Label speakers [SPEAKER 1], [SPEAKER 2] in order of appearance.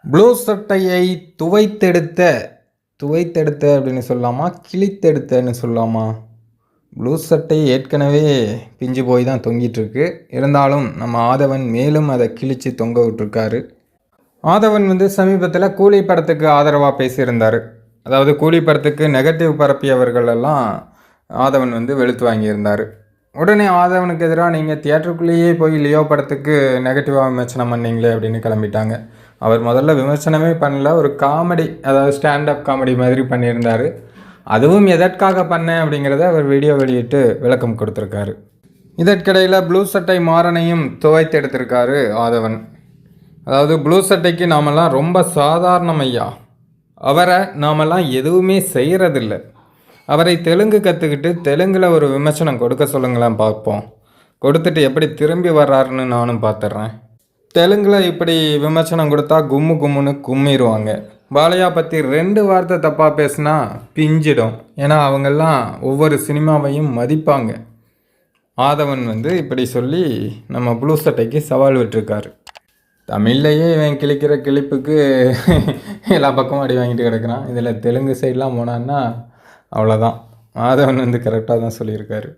[SPEAKER 1] Blue சட்டையை துவைத்தெடுத்த துவைத்தெடுத்த அப்படின்னு சொல்லலாமா, கிழித்தெடுத்தன்னு சொல்லலாமா? ப்ளூ சட்டை ஏற்கனவே பிஞ்சு போய் தான் தொங்கிட்டுருக்கு. இருந்தாலும் நம்ம ஆதவன் மேலும் அதை கிழித்து தொங்க விட்டுருக்காரு. ஆதவன் சமீபத்தில் கூலி படத்துக்கு ஆதரவாக பேசியிருந்தார். அதாவது கூலி படத்துக்கு நெகட்டிவ் பரப்பியவர்கள் எல்லாம் ஆதவன் வெளுத்து வாங்கியிருந்தார். உடனே ஆதவனுக்கு எதிராக நீங்கள் தியேட்டருக்குள்ளேயே போய் லியோ படத்துக்கு நெகட்டிவாக விமர்சனம் பண்ணீங்களே அப்படின்னு கிளம்பிட்டாங்க. அவர் முதல்ல விமர்சனமே பண்ணல, ஒரு காமெடி, அதாவது ஸ்டாண்டப் காமெடி மாதிரி பண்ணியிருந்தார். அதுவும் எதற்காக பண்ணேன் அப்படிங்கிறத அவர் வீடியோ வெளியிட்டு விளக்கம் கொடுத்துருக்காரு. இதற்கிடையில் ப்ளூ சட்டை மாறனையும் துவைத்து எடுத்திருக்காரு ஆதவன். அதாவது ப்ளூ சட்டைக்கு நாமெல்லாம் ரொம்ப சாதாரணம் ஐயா, அவரை நாமெல்லாம் எதுவுமே செய்கிறதில்ல. அவரை தெலுங்கு கற்றுக்கிட்டு தெலுங்கில் ஒரு விமர்சனம் கொடுக்க சொல்லுங்களேன் பார்ப்போம். கொடுத்துட்டு எப்படி திரும்பி வர்றாருன்னு நானும் பார்த்துட்றேன். தெலுங்கில் இப்படி விமர்சனம் கொடுத்தா கும்மு கும்முன்னு கும்மிடுவாங்க. பாலையா பற்றி 2 வார்த்தை தப்பாக பேசுனா பிஞ்சிடும். ஏன்னா அவங்கெல்லாம் ஒவ்வொரு சினிமாவையும் மதிப்பாங்க. ஆதவன் இப்படி சொல்லி நம்ம ப்ளூ சட்டைக்கு சவால் விட்டுருக்காரு. தமிழ்லையே இவன் கிழிக்கிற கிழிப்புக்கு எல்லா பக்கமும் அடி வாங்கிட்டு கிடக்குறான். இதில் தெலுங்கு சைட்லாம் போனான்னா அவ்வளோதான். ஆதவன் கரெக்டாக தான் சொல்லியிருக்காரு.